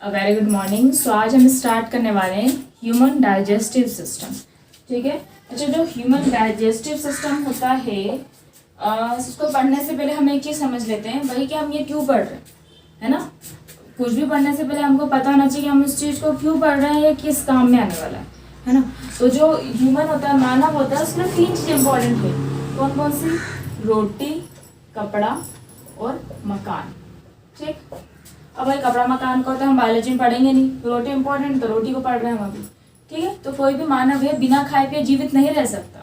Very good morning. सो आज हम start करने वाले हैं ह्यूमन डाइजेस्टिव सिस्टम। ठीक है। अच्छा, जो ह्यूमन डाइजेस्टिव सिस्टम होता है उसको पढ़ने से पहले हम एक चीज़ समझ लेते हैं भाई कि हम ये क्यों पढ़ रहे हैं, है ना। कुछ भी पढ़ने से पहले हमको पता होना चाहिए कि हम इस चीज़ को क्यों पढ़ रहे हैं या किस काम में आने वाला है ना। तो जो ह्यूमन होता है, मानव होता है, उसमें 3 चीज़ें इंपॉर्टेंट है। कौन कौन सी? रोटी, कपड़ा और मकान। ठीक। अब भाई कपड़ा मकान को तो हम बायोलॉजी में पढ़ेंगे नहीं, रोटी इंपॉर्टेंट तो रोटी को पढ़ रहे हैं हम अभी। ठीक है। तो कोई भी मानव है बिना खाए पिए जीवित नहीं रह सकता,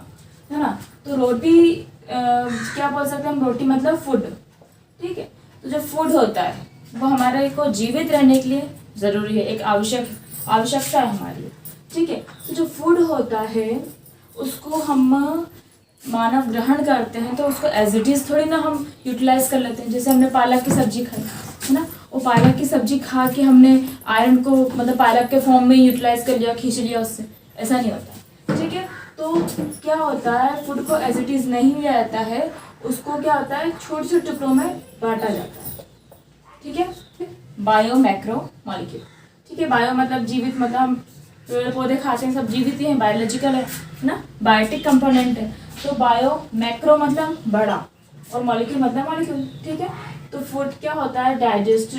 है ना। तो रोटी क्या बोल सकते हैं हम? रोटी मतलब फूड। ठीक है। तो जो फूड होता है वो हमारे को जीवित रहने के लिए ज़रूरी है, एक आवश्यकता है हमारी। ठीक है। तो जो फूड होता है उसको हम मानव ग्रहण करते हैं तो उसको एज इट इज़ थोड़ी ना हम यूटिलाइज कर लेते हैं। जैसे हमने पालक की सब्जी खाई, है ना, वो पालक की सब्जी खा के हमने आयरन को मतलब पालक के फॉर्म में यूटिलाइज कर लिया, खींच लिया उससे, ऐसा नहीं होता। ठीक है। तो क्या होता है, फूड को एज इट इज़ नहीं लिया जाता है, उसको क्या होता है छोटे छोटे टुकड़ों में बांटा जाता है। ठीक है। Bio macro molecule. ठीक है। बायो मतलब जीवित, मतलब हम पेड़ पौधे खाते हैं, सब जीवित ही हैं, बायोलॉजिकल है ना, बायोटिक कंपोनेंट है। तो बायो मैक्रो मतलब बड़ा और मॉलिक्यूल मतलब मॉलिक्यूल। ठीक है। तो फूड क्या होता है,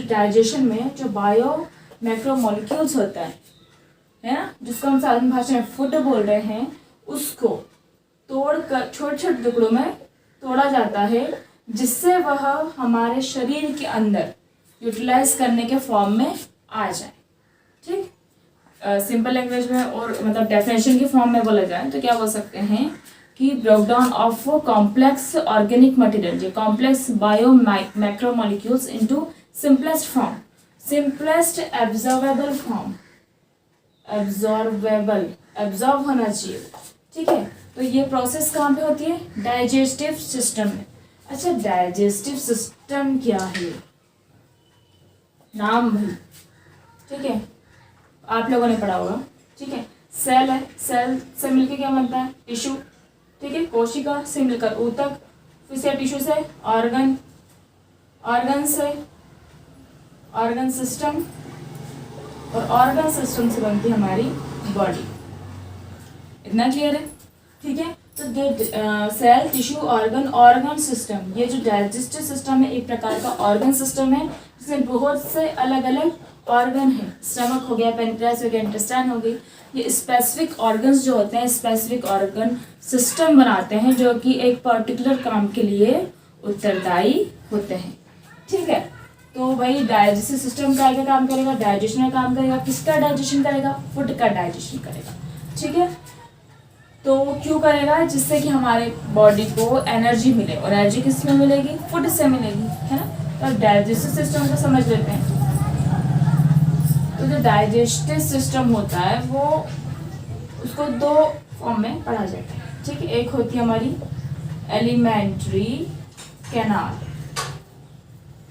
डाइजेशन में जो बायो मैक्रो मॉलिक्यूल्स होता है ना, जिसको हम साधारण भाषा में फूड बोल रहे हैं, उसको तोड़कर छोटे छोटे टुकड़ों में तोड़ा जाता है, जिससे वह हमारे शरीर के अंदर यूटिलाइज करने के फॉर्म में आ जाए। ठीक। सिंपल लैंग्वेज में और मतलब डेफिनेशन के फॉर्म में बोला जाए तो क्या बोल सकते हैं कि breakdown of complex organic material, जो complex bio macromolecules into simplest form, simplest absorbable form, absorb होना चाहिए। ठीक है। तो ये प्रोसेस कहाँ पे होती है? डाइजेस्टिव सिस्टम में। अच्छा, डाइजेस्टिव सिस्टम क्या है? नाम भाई, ठीक है, आप लोगों ने पढ़ा होगा। ठीक है। सेल है, सेल से मिलकर क्या बनता है? टिश्यू। ठीक है। कोशिका से मिलकर ऊतक, फिर से टिश्यू से ऑर्गन, ऑर्गन से ऑर्गन सिस्टम, और ऑर्गन सिस्टम से बनती है हमारी बॉडी। इतना क्लियर है? ठीक है। तो cell, tissue, organ, organ system, ये जो डाइजेस्टिव सिस्टम है एक प्रकार का ऑर्गन सिस्टम है, जिसमें बहुत से अलग अलग ऑर्गन है। स्टमक हो गया, पेनक्रियास हो गया, इंटेस्टाइन हो गई। ये स्पेसिफिक ऑर्गन्स जो होते हैं, स्पेसिफिक ऑर्गन सिस्टम बनाते हैं जो कि एक पर्टिकुलर काम के लिए उत्तरदायी होते हैं। ठीक है। तो भाई डाइजेस्टिव सिस्टम का क्या काम करेगा? डाइजेशन का काम करेगा। किसका डाइजेशन करेगा? फूड का डाइजेशन करेगा। ठीक है। तो क्यों करेगा? जिससे कि हमारे बॉडी को एनर्जी मिले, और एनर्जी किस में मिलेगी? फूड से मिलेगी, है ना। तो डाइजेस्टिव सिस्टम को समझ लेते हैं। तो जो डाइजेस्टिव सिस्टम होता है वो उसको 2 फॉर्म में पढ़ा जाता है। ठीक है। एक होती है हमारी एलिमेंट्री कैनाल,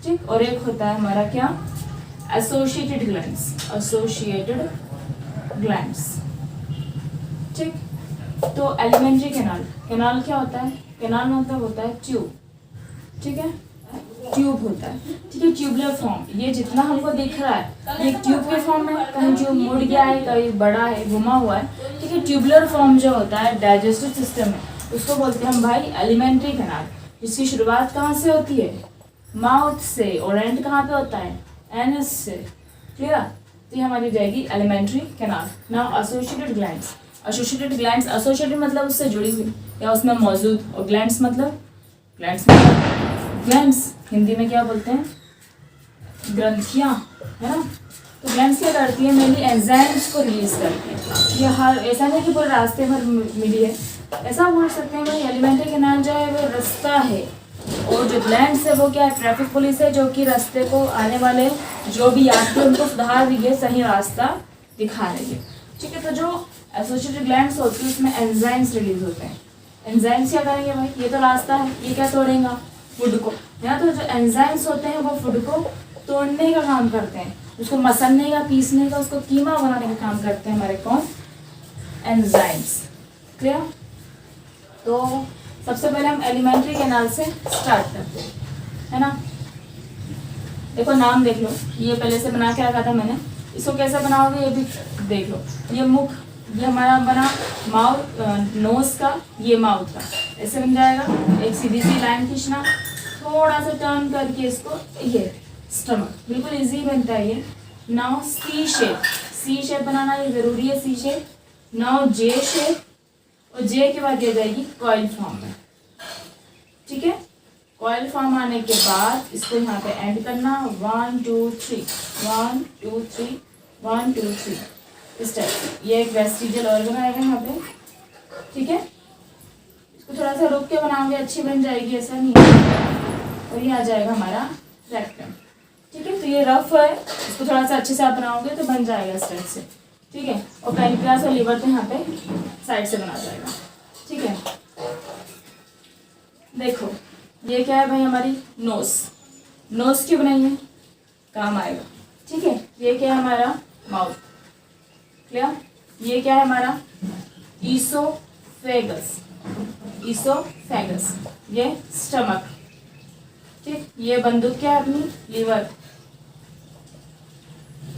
ठीक, और एक होता है हमारा क्या? Associated glands, associated glands. ठीक। तो एलिमेंट्री कैनाल, कैनाल क्या होता है? कैनाल मतलब होता है ट्यूब। ठीक है। ट्यूब होता है। ठीक है। ट्यूबुलर फॉर्म, ये जितना हमको दिख रहा है ये ट्यूब के फॉर्म में, कहीं ट्यूब मुड़ गया है, कहीं बड़ा है, घुमा हुआ है। ठीक है। ट्यूबुलर फॉर्म जो होता है डाइजेस्टिव सिस्टम में, उसको बोलते हैं हम भाई एलिमेंट्री कैनाल, जिसकी शुरुआत कहाँ से होती है? माउथ से, और एंड कहाँ पे होता है? एनस से। क्लियर? तो ये हमारी जाएगी alimentary canal. Now associated glands, associated glands, associated मतलब उससे जुड़ी हुई या उसमें मौजूद, और ग्लैंड्स मतलब ग्लैंड्स हिंदी में क्या बोलते हैं? ग्रंथियाँ, है ना। तो ग्लैंड्स क्या करती है? मेनली एंजाइम्स को रिलीज करती है। ये हर ऐसा नहीं कि पूरे रास्ते भर मिली है, ऐसा बोल सकते हैं भाई एलिमेंट्री कैनाल जो है वो रास्ता है, और जो ग्लैंड्स है वो क्या है? ट्रैफिक पुलिस है, जो कि रास्ते को आने वाले जो भी यात्री उनको सुधार रही है, सही रास्ता दिखा रही है। ठीक है। तो जो एसोसिएटेड ग्लैंड्स होती है उसमें एंजाइम्स रिलीज होते हैं। एंजाइम्स क्या करेंगे भाई? ये तो रास्ता है, ये क्या तोड़ेगा? फूड को, है ना। तो जो एंजाइम्स होते हैं वो फूड को तोड़ने का काम करते हैं, उसको मसलने का, पीसने का, उसको कीमा बनाने का काम करते हैं हमारे कौन? एंजाइम्स। क्लियर? तो सबसे पहले हम एलिमेंट्री कैनाल से स्टार्ट करते हैं, है ना। देखो नाम देख लो, ये पहले से बना के रखा था मैंने, इसको कैसे बनाओगे ये भी देख लो। ये मुख, ये हमारा बना माउथ, नोज का, ये माउथ का, ऐसे बन जाएगा। एक सीधी सी लाइन खींचना, थोड़ा सा टर्न करके इसको, ये स्टमक, बिल्कुल इजी बनता है ये। नाउ सी शेप, सी शेप बनाना ये जरूरी है, सी शेप। नाउ जे शेप, और जे के बाद ये जाएगी कॉइल फॉर्म में, ठीक है। कॉइल फॉर्म आने के बाद इसको यहाँ पे एंड करना, 1 2 3, 1 2 3, 1 2 3, इस टाइप से। ये एक वेस्टिजियल ऑर्गन आएगा यहाँ पे, ठीक है। इसको थोड़ा सा रुक के बनाओगे अच्छी बन जाएगी, ऐसा नहीं है। और ये आ जाएगा हमारा रेक्टम, ठीक है। तो ये रफ है, इसको थोड़ा सा अच्छे से आप बनाओगे तो बन जाएगा इस टाइप से, ठीक है। और पैनक्रियास और लीवर तो यहाँ पे साइड से बना जाएगा, ठीक है। देखो ये क्या है भाई, हमारी नोज, नोज क्यों बनाई है, काम आएगा, ठीक है। ये क्या है हमारा माउथ, क्लियर। ये क्या है हमारा ईसोफेगस, ईसोफेगस, ये स्टमक, ठीक। ये बंदूक क्या है अपनी, लीवर,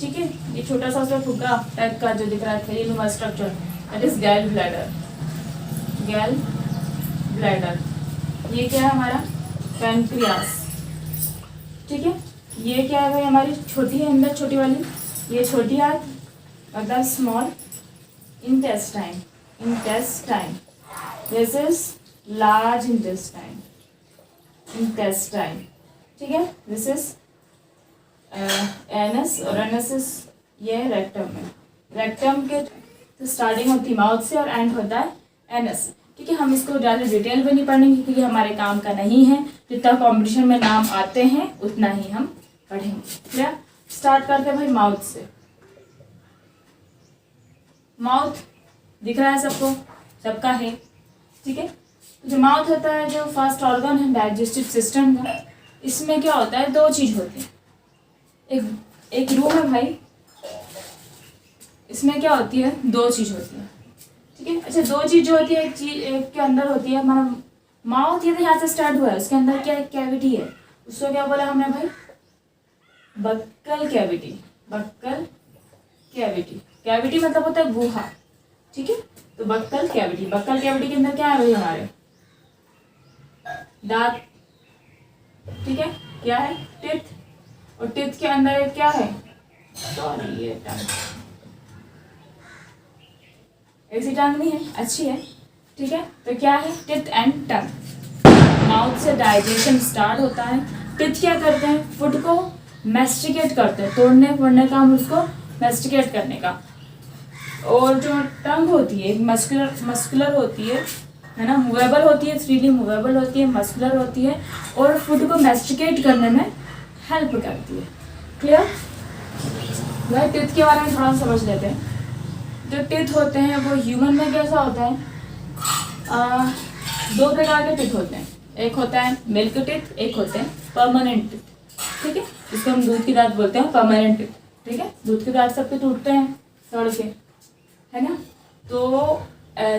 ठीक है। ये छोटा सा उसमें फुग्गा टाइप का जो दिख रहा है थैली स्ट्रक्चर, दैट इज गैल ब्लैडर, गैल ब्लैडर। ये क्या है हमारा पैनक्रियास, ठीक है। ये क्या है भाई हमारी छोटी है अंदर, छोटी वाली, ये छोटी हाथ मतलब small intestine, intestine, this is large intestine, intestine, ठीक है। दिस इज एनस, और एनस इज ये रेक्टम में, रेक्टम के स्टार्टिंग होती है माउथ से और एंड होता है एनस, ठीक है। हम इसको ज़्यादा डिटेल में नहीं पढ़ेंगे क्योंकि हमारे काम का नहीं है, जितना कॉम्पिटिशन में नाम आते हैं उतना ही हम पढ़ेंगे, क्लियर। स्टार्ट करते हैं भाई माउथ से। माउथ दिख रहा है सबको, सबका है, ठीक है। जो माउथ होता है, जो फर्स्ट ऑर्गन है डाइजेस्टिव सिस्टम का, इसमें क्या होता है, दो चीज होती है। एक रूम है भाई, इसमें क्या होती है, दो चीज होती है, ठीक है। अच्छा, दो चीज जो होती है, एक चीज एक के अंदर होती है हमारा माउथ, ये तो यहाँ से स्टार्ट हुआ है, उसके अंदर क्या कैविटी है, उसको क्या बोला हमने भाई, buccal cavity, buccal cavity, cavity मतलब होता है गुहा, ठीक है। तो बक्कल कैविटी, बक्कल कैविटी के अंदर क्या है भाई हमारे दांत, ठीक है। क्या है, टिथ, और टिथ के अंदर क्या है, सॉरी ये टंग, ऐसी टंग नहीं है, अच्छी है, ठीक है। तो क्या है, टिथ एंड टंग। माउथ से डाइजेशन स्टार्ट होता है। टिथ क्या करते हैं, फूड को मैस्टिकेट करते हैं, तोड़ने फोड़ने का, हम उसको मैस्टिकेट करने का। और जो टंग होती है मस्कुलर होती है ना, मूवेबल होती है, फ्रीली मूवेबल होती है, मस्कुलर होती है, और फूड को मैस्टिकेट करने में हेल्प करती है, क्लियर। वह टिथ के बारे में थोड़ा समझ लेते हैं। जो टिथ होते हैं वो ह्यूमन में कैसा होता है, दो प्रकार के टिथ होते हैं, एक होता है मिल्क टिथ, एक होते हैं परमानेंट टिथ, ठीक है। जिसको हम दूध की दांत बोलते हैं, परमानेंट टिथ, ठीक है। दूध के दांत सबके टूटते हैं सड़ के, है ना। तो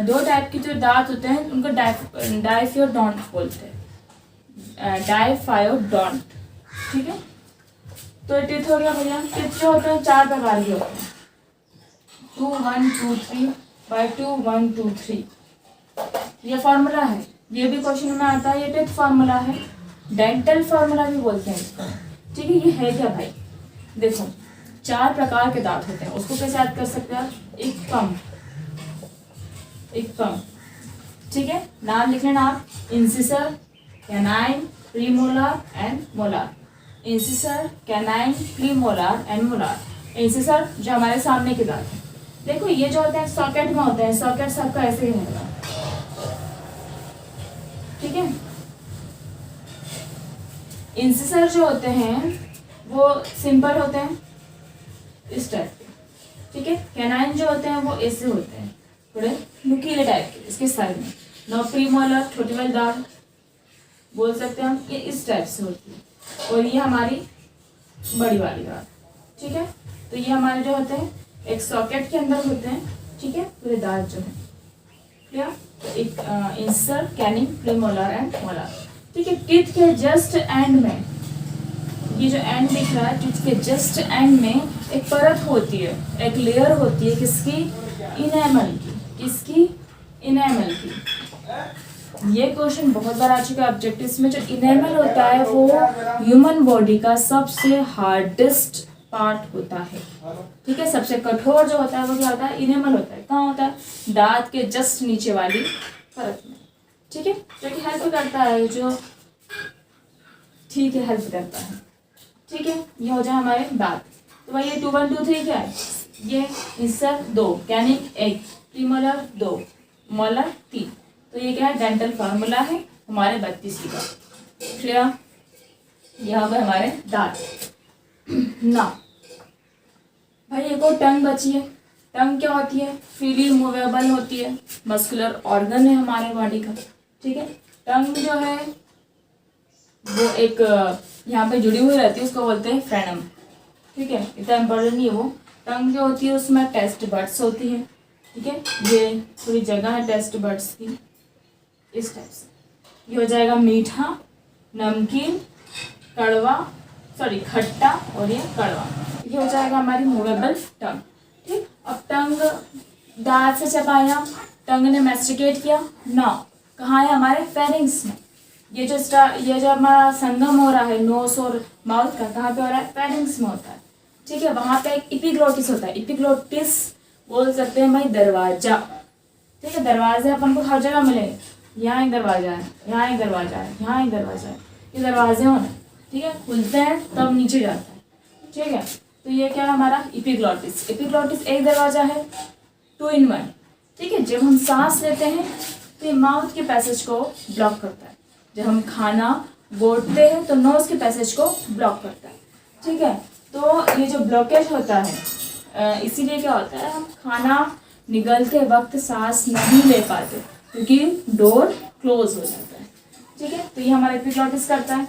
दो टाइप की जो दांत होते हैं उनको डाइफियोडोंट बोलते हैं, डाइफायोडोंट, ठीक है। तो टिथ हो गया भैया। टिथ जो होते हैं चार प्रकार के होते हैं, 2 1 2 3 बाय 2 1 2 3, ये फॉर्मूला है, ये भी क्वेश्चन में आता है। ये टिथ फॉर्मूला है, डेंटल फॉर्मूला भी बोलते हैं इसको, ठीक है। ये है क्या भाई, देखो चार प्रकार के दांत होते हैं, उसको कैसे याद कर सकते हैं आप, एक कम, ठीक है। नाम लिख लेना आप, incisor, canine, premolar and molar. Incisor, canine, premolar and molar. Incisor जो हमारे सामने के दांत है, देखो ये जो होता है सॉकेट में होता है, सॉकेट सबका ऐसे ही रहेगा, ठीक है। इंसिसर जो होते हैं वो सिंपल होते हैं इस टाइप के, ठीक है। कैनाइन जो होते हैं वो ऐसे होते हैं, थोड़े नुकीले टाइप के, इसके साइड में। नौ प्रीमोलर, छोटी वाली दांत बोल सकते हैं हम, ये इस टाइप से होती है, और ये हमारी बड़ी वाली दांत, ठीक है। तो ये हमारे जो होते हैं एक सॉकेट के अंदर होते हैं, ठीक है, पूरे दांत जो है, क्लियर। तो एक इंसिसर, कैनिंग, प्रीमोलर एंड मोलर, ठीक है। टीथ के जस्ट एंड में, ये जो एंड दिख रहा है टीथ के जस्ट एंड में एक परत होती है, एक लेयर होती है किसकी, इनेमल की, किसकी, इनेमल की। ये क्वेश्चन बहुत बार आ चुका है ऑब्जेक्टिव्स में। जो इनेमल होता है वो ह्यूमन बॉडी का सबसे हार्डेस्ट पार्ट होता है, ठीक है। सबसे कठोर जो होता है वो क्या होता है, इनेमल होता है। कहाँ होता है, दांत के जस्ट नीचे वाली परत में, ठीक है। जो कि हेल्प करता है, जो ठीक है हेल्प करता है, ठीक है। ये हो जाए हमारे दांत। तो भाई ये 2 1 2 3 क्या है, ये इंसर 2, कैनिक 1, प्रीमोलर 2, मोलर 3। तो ये क्या है, डेंटल फार्मूला है हमारे 32 का, क्लियर। यहाँ पे हमारे दांत ना। भाई एक और टंग बची है। टंग क्या होती है, फ्रीली मूवेबल होती है, मस्कुलर ऑर्गन है हमारे बॉडी का, ठीक है। टंग जो है वो एक यहाँ पे जुड़ी हुई रहती है, उसको बोलते हैं फ्रेनम, ठीक है। इतना इम्पोर्टेंट नहीं है वो। टंग जो होती है उसमें टेस्ट बड्स होती है, ठीक है। ये थोड़ी जगह है टेस्ट बड्स की, इस टाइप से। ये हो जाएगा मीठा, नमकीन, कड़वा, सॉरी खट्टा, और ये कड़वा। ये हो जाएगा हमारी मूवेबल टंग, ठीक। अब टंग दांत से चबाया, टंग ने मैस्टिकेट किया ना, कहाँ है, हमारे फेरिंग्स में। ये जो हमारा संगम हो रहा है नोस और माउथ का, कहाँ पे हो रहा है, फेरिंग्स में होता है, ठीक है। वहाँ पे एक इपिग्लोटिस होता है, इपिग्लोटिस बोल सकते हैं भाई दरवाजा, ठीक है। दरवाजे अपन को हर जगह मिलेंगे, यहाँ एक दरवाजा है, यहाँ एक दरवाजा है, यहाँ एक दरवाजा है, ये दरवाजे होना, ठीक है। खुलते हैं तब नीचे जाता है, ठीक है। तो ये क्या है हमारा इपिग्लोटिस। इपिग्लोटिस एक दरवाजा है, 2 in 1, ठीक है। जब हम सांस लेते हैं तो ये माउथ के पैसेज को ब्लॉक करता है, जब हम खाना बोलते हैं तो नोज के पैसेज को ब्लॉक करता है, ठीक है। तो ये जो ब्लॉकेज होता है, इसीलिए क्या होता है, हम खाना निगलते वक्त सांस नहीं ले पाते क्योंकि डोर क्लोज हो जाता है, ठीक है। तो ये हमारा एपिग्लॉटिस करता है,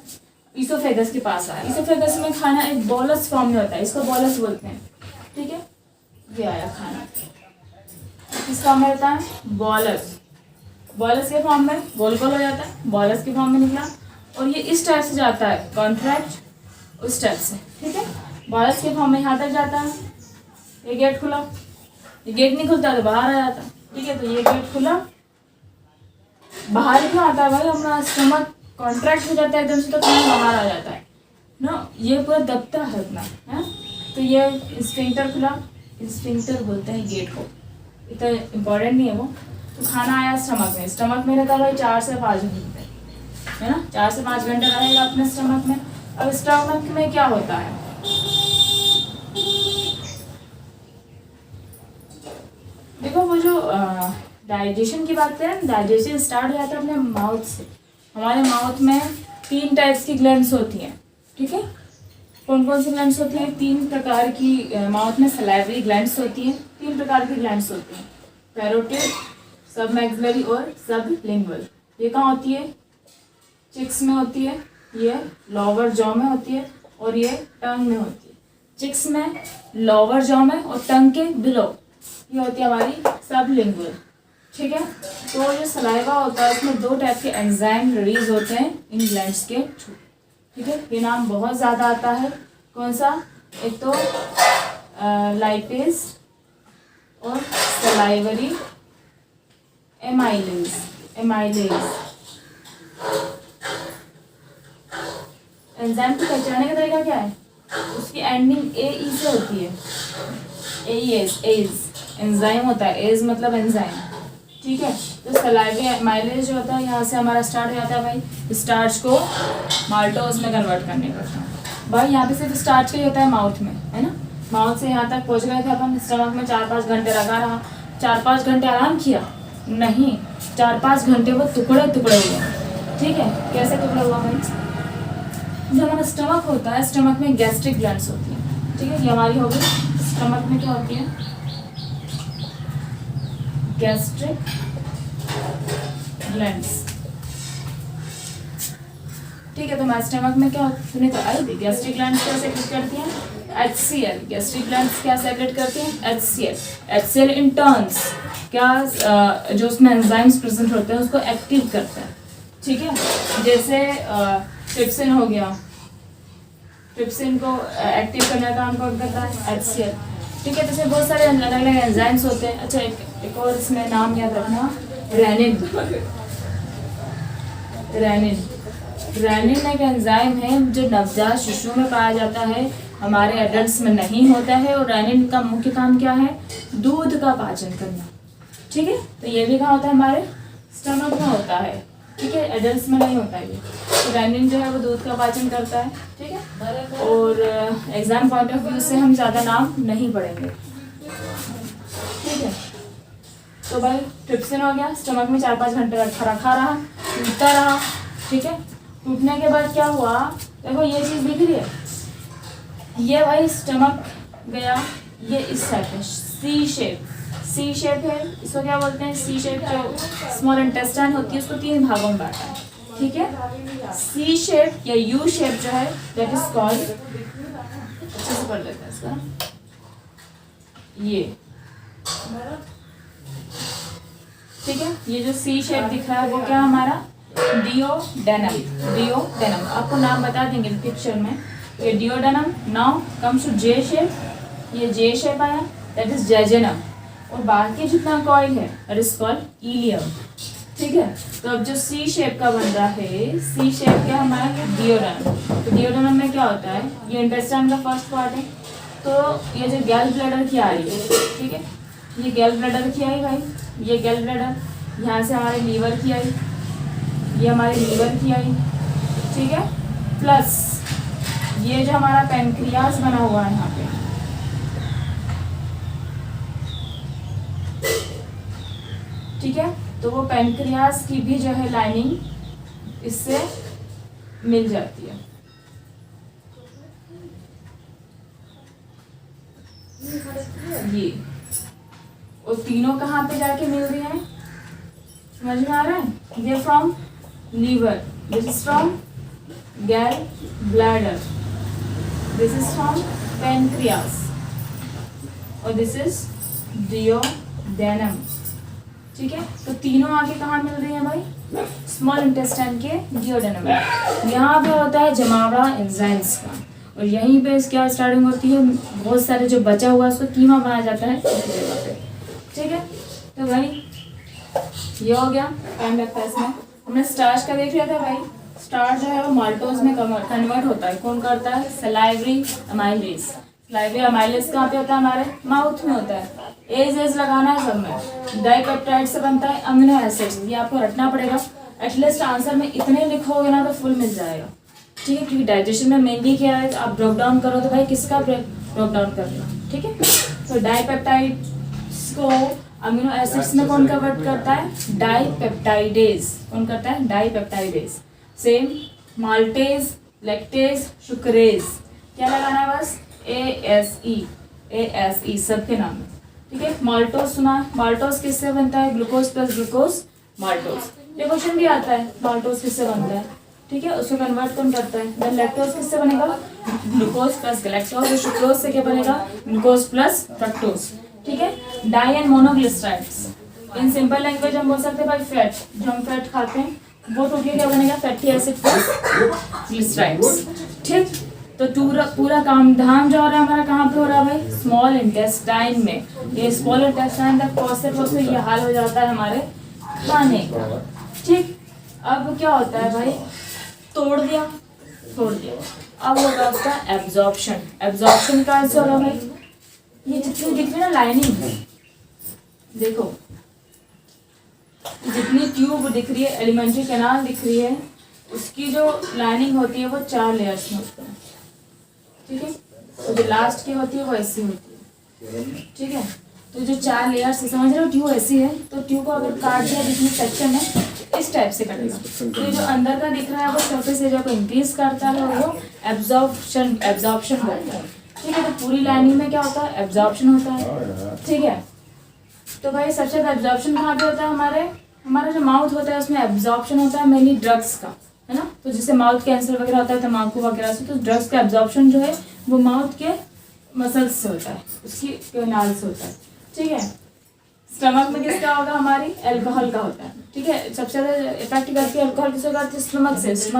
इसोफेगस के पास आया। इसोफेगस में खाना एक बोलस फॉर्म में होता है, इसको बोलस बोलते हैं, ठीक है। ये आया खाना, किस फॉर्म में होता है, बोलस, बोलस के फॉर्म में, गोल गोल हो जाता है, बोलस के फॉर्म में निकला। और ये इस टाइप से जाता है, कॉन्ट्रैक्ट उस टाइप से, ठीक है। बोलस के फॉर्म में यहाँ तक जाता है, ये गेट खुला, ये गेट नहीं खुलता तो बाहर आ जाता, ठीक है। तो ये गेट खुला, बाहर क्यों आता है भाई, हमारा स्टमक कॉन्ट्रैक्ट हो जाता है एकदम से, तो खाना बाहर आ जाता है ना, ये पूरा दबता है अपना, है। तो ये स्फिंक्टर खुला, स्फिंक्टर बोलते हैं गेट को, इतना इम्पोर्टेंट नहीं है वो। तो खाना आया स्टमक में, स्टमक में रहता है भाई 4 से 5 घंटे, है ना, 4 से 5 घंटे रहेगा अपने स्टमक में। अब स्टमक में क्या होता है, देखो वो जो डाइजेशन की बात करें, डाइजेशन स्टार्ट हो जाता है अपने माउथ से। हमारे माउथ में 3 टाइप्स की ग्लैंड्स होती हैं, ठीक है। कौन कौन सी ग्लैंड्स होती हैं, 3 प्रकार की माउथ में सलाइवरी ग्लैंड्स होती हैं, 3 प्रकार की ग्लैंड्स होती हैं, पैरोटिड, सब मैक्सिलरी और सब लिंगुअल। ये कहाँ होती है, चिक्स में होती है, ये लोअर जॉ में होती है, और ये टंग में होती है। चिक्स में, लोअर जॉ में, और टंग के बिलो ये होती है हमारी सब लिंगुअल, ठीक है। तो जो सलाइवा होता है उसमें 2 टाइप के एंजाइम रिलीज होते हैं इन ग्लैंड्स के थ्रू, ठीक है। ये नाम बहुत ज़्यादा आता है, कौन सा, एक तो लाइपेज और सलाइवरी एमाइलेज, एंजाइम को पहचानने का तरीका क्या है, उसकी एंडिंग ए ई से होती है, एज एंजाइम होता है, एज मतलब एंजाइम, ठीक है। तो सलाइवे एमाइलेज जो होता है यहाँ से हमारा स्टार्ट हो जाता है भाई स्टार्च को माल्टोज में कन्वर्ट करने का। भाई यहाँ पे सिर्फ स्टार्च का ही होता है माउथ में, है ना। माउथ से यहाँ तक पहुँच गए थे अपन, स्टमक में 4-5 घंटे लगा रहा, 4-5 घंटे आराम किया नहीं, 4-5 घंटे वो टुकड़े टुकड़े हुए, ठीक है। कैसे टुकड़ा हुआ भाई, जो हमारा स्टमक होता है, स्टमक में गैस्ट्रिक ग्लैंड्स होती है, ठीक है। ये हमारी हो गई, स्टमक में क्या होती है, गैस्ट्रिक ग्लैंड्स, ठीक है। तो हमारे स्टमक में क्या सुने तो आई थी, गैस्ट्रिक ग्लैंड्स क्या सेक्रेट करती हैं, HCl, गैस्ट्रिक ग्लैंड्स क्या सेक्रेट करती हैं, HCl इन टर्न्स क्या, जो उसमें एंजाइम्स प्रेजेंट होते हैं उसको एक्टिव करता है, ठीक है। जैसे ट्रिप्सिन हो गया, ट्रिप्सिन को एक्टिव करने का काम कौन करता है? HCl। ठीक है, तो इसमें बहुत सारे अलग अलग एंजाइम्स होते हैं। अच्छा, एक और इसमें नाम याद रखना, रेनिन। रेनिन एक एंजाइम है जो नवजात शिशु में पाया जाता है, हमारे एडल्ट्स में नहीं होता है। और रेनिन का मुख्य काम क्या है? दूध का पाचन करना। ठीक है, तो ये भी कहाँ होता है? हमारे स्टमक में होता है। ठीक है, एडल्ट्स में नहीं होता है ये। तो रेनिन जो है वो दूध का पाचन करता है। ठीक है, और एग्जाम पॉइंट ऑफ व्यू से हम ज़्यादा नाम नहीं पढ़ेंगे। ठीक है, तो भाई ट्रिप्सिन हो गया, स्टमक में 4-5 घंटे रखा रहा, टूटता रहा। ठीक है, टूटने के बाद क्या हुआ? देखो ये चीज़ दिख रही है, ये भाई स्टमक गया, ये इस टाइप है, सी शेप है। इसको क्या बोलते हैं? सी शेप। जो स्मॉल इंटेस्टाइन होती है उसको 3 भागों में बांटा है। ठीक है, सी शेप या यू शेप जो है दैट इज कॉल्ड, अच्छे से पढ़ लेते हैं इसका, ये। ठीक है, ये जो सी शेप दिख रहा है वो क्या हमारा? डिओडेनम। आपको नाम बता देंगे पिक्चर में। ये duodenum. Now comes to J shape, ये जे शेप आया, दैट इज जेजेनम। और बाकी जितना कॉइल है दैट इज कॉल्ड इलियम। ठीक है, तो अब जो सी शेप का बन रहा है, सी शेप क्या हमारा? डिओडेनम। तो डिओडेनम में क्या होता है? ये इंटेस्टाइन का फर्स्ट पार्ट है। तो ये जो गैल ब्लैडर की आ रही है, ठीक है, ये गैल ब्लैडर की आई भाई, ये गैल ब्लैडर, यहाँ से हमारे लीवर की आई, ये हमारे लीवर की आई। ठीक है, प्लस ये जो हमारा पैनक्रियास बना हुआ है यहाँ पे, ठीक है, तो वो पैनक्रियास की भी जो है लाइनिंग इससे मिल जाती है। ये और तीनों कहाँ पे जाके मिल रही हैं? समझ में आ रहा है? ये from liver, this is from gall bladder, this is from pancreas, और दिस इज डिओडेनम। ठीक है, तो तीनों आगे कहाँ मिल रही हैं भाई? स्मॉल इंटेस्टाइन के डिओडेनम में। यहाँ पे होता है जमावड़ा एंजाइम्स का, और यहीं पे क्या स्टार्टिंग होती है? बहुत सारे जो बचा हुआ उसको कीमा बनाया जाता है इस जगह पे। ठीक है, तो भाई ये हो गया। टाइम लगता है इसमें। हमने स्टार्च का देख लिया था भाई। स्टार्च जो है वो माल्टोज में कन्वर्ट होता है। कौन करता है? Salivary amylase. सलाइवरी अमाइलेज कहाँ पे होता है? हमारे माउथ में होता है। एज लगाना है सब में। डाइपेप्टाइड से बनता है अमीनो एसिड्स, ये आपको रटना पड़ेगा। एटलीस्ट आंसर में इतने लिखोगे ना तो फुल मिल जाएगा। ठीक है, क्योंकि डाइजेशन में मेनली क्या है? आप ब्रेक डाउन करो तो भाई किसका ब्रेक डाउन करना। ठीक है, तो डाइपेप्टाइड्स को अमीनो एसिड्स में कौन कन्वर्ट करता है? डाइपेप्टाइडेज। कौन करता है? Dipeptidase. Same maltase, lactase, sucrase, क्या लगाना है? बस ASE सबके नाम है। ठीक है, माल्टोज सुना है? माल्टोज किससे बनता है? Glucose plus glucose maltose. ये क्वेश्चन भी आता है, माल्टोज किससे बनता है। ठीक है, उसको कन्वर्ट कौन करता है? देन लैक्टोज किससे बनेगा? Glucose plus galactose. और सुक्रोज से क्या बनेगा? Glucose plus fructose. ठीक है, di and monoglycerides. In simple language हम बोल सकते हैं भाई फैट, जो हम फैट खाते हैं वो टूट के क्या बनेगा? Fatty acid plus glycerides. ठीक, तो पूरा काम धाम जो हो रहा है हमारा कहाँ पे हो रहा है भाई? स्मॉल इंटेस्टाइन में। ये स्मॉल इंटेस्टाइन तक पहुँचते ये हाल हो जाता है हमारे खाने का। ठीक, अब क्या होता है भाई? छोड़ दिया। अब होगा उसका एब्जॉर्प्शन। एब्जॉर्प्शन का ऐसे हो रहा है भाई, ये जितनी दिख रही है ना लाइनिंग, देखो जितनी ट्यूब दिख रही है, एलिमेंट्री कैनाल दिख रही है, उसकी जो लाइनिंग होती है वो 4 लेयर्स में होती है। ठीक है, तो जो लास्ट की होती है वो ऐसी होती है। ठीक है, तो जो 4 लेयर्स से समझ रहे हो, ट्यूब ऐसी है, तो ट्यूब को अगर काट दिया जितनी सेक्शन है इस टाइप से कटेगा। तो जो अंदर का दिख रहा है वो सरफेस एरिया को इंक्रीज करता है और वो एब्जॉर्प्शन करता है। ठीक है, तो पूरी लाइनिंग में क्या होता है? एब्जॉर्प्शन होता है। ठीक है, तो भाई सबसे ज़्यादा एब्जॉर्प्शन कहाँ पे होता है? हमारा जो माउथ होता है उसमें एब्जॉर्प्शन होता है मेनली ड्रग्स का, है ना। तो जैसे माउथ कैंसर वगैरह होता है तम्बाकू वगैरह से, तो ड्रग्स का एब्जॉर्प्शन जो है वो माउथ के मसल्स से होता है, उसकी कैनाल से होता है। ठीक है, स्टमक में किसका होगा? हमारी अल्कोहल का होता है। ठीक है, सबसे ज़्यादा इफेक्ट करती है अल्कोहल किसको करती है? स्टमक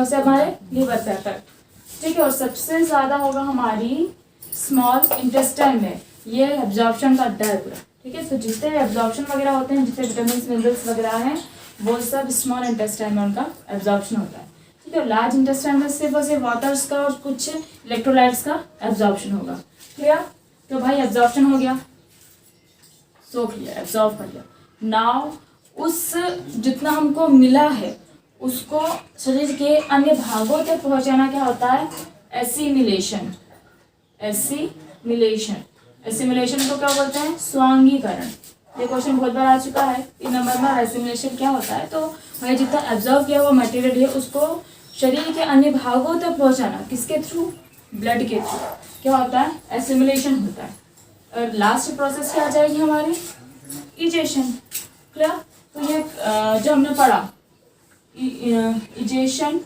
से हमारे लीवर पे इफेक्ट। ठीक है। और सबसे ज़्यादा होगा हमारी स्मॉल इंटेस्टाइन में, ये एब्जॉर्प्शन का अड्डा है पूरा, ठीक है। तो जितने एब्जॉर्प्शन वगैरह होते हैं, जितने विटामिन मिनरल्स वगैरह हैं, वो सब स्मॉल इंटेस्टाइन में उनका एब्जॉर्प्शन होता है, ठीक है। लार्ज इंटेस्टाइन में सिर्फ और सिर्फ वाटर्स का और कुछ इलेक्ट्रोलाइट्स का एब्जॉर्प्शन होगा। क्लियर? तो भाई एब्जॉर्प्शन हो गया, सोख लिया, एब्जॉर्ब कर लिया। नाउ उस जितना हमको मिला है उसको शरीर के अन्य भागों तक पहुंचाना क्या होता है? एसिमिलेशन। एसिमिलेशन को क्या बोलते हैं? स्वांगीकरण। ये क्वेश्चन बहुत बार आ चुका है इन नंबर में। एसिमिलेशन क्या होता है? तो भाई जितना एब्जॉर्व किया हुआ मटेरियल है उसको शरीर के अन्य भागों तक पहुंचाना, किसके थ्रू? ब्लड के थ्रू। क्या होता है? एसिमिलेशन होता है। और लास्ट प्रोसेस क्या आ जाएगी हमारी? इजेशन। क्लियर? तो ये जो हमने पढ़ा ingestion,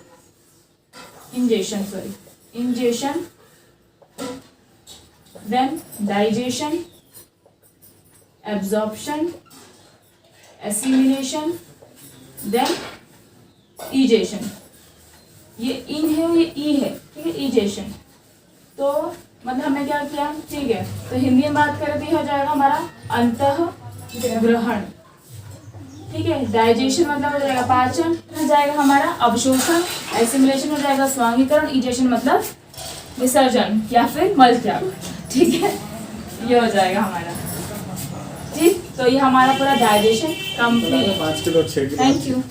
then digestion, absorption, assimilation, then egestion। ये इन है, ये ई है, ठीक है, egestion। तो मतलब हमने क्या किया, ठीक है। तो हिंदी में बात करें तो ये हो जाएगा हमारा अंतःग्रहण, ठीक है। डाइजेशन मतलब हो जाएगा पाचन, हो जाएगा हमारा अवशोषण, एसिमिलेशन हो जाएगा स्वांगीकरण, इजेशन मतलब विसर्जन या फिर मल त्याग, ठीक है। ये हो जाएगा हमारा, ठीक। तो ये हमारा पूरा digestion complete. 5 kilo 6 kilo. Thank you.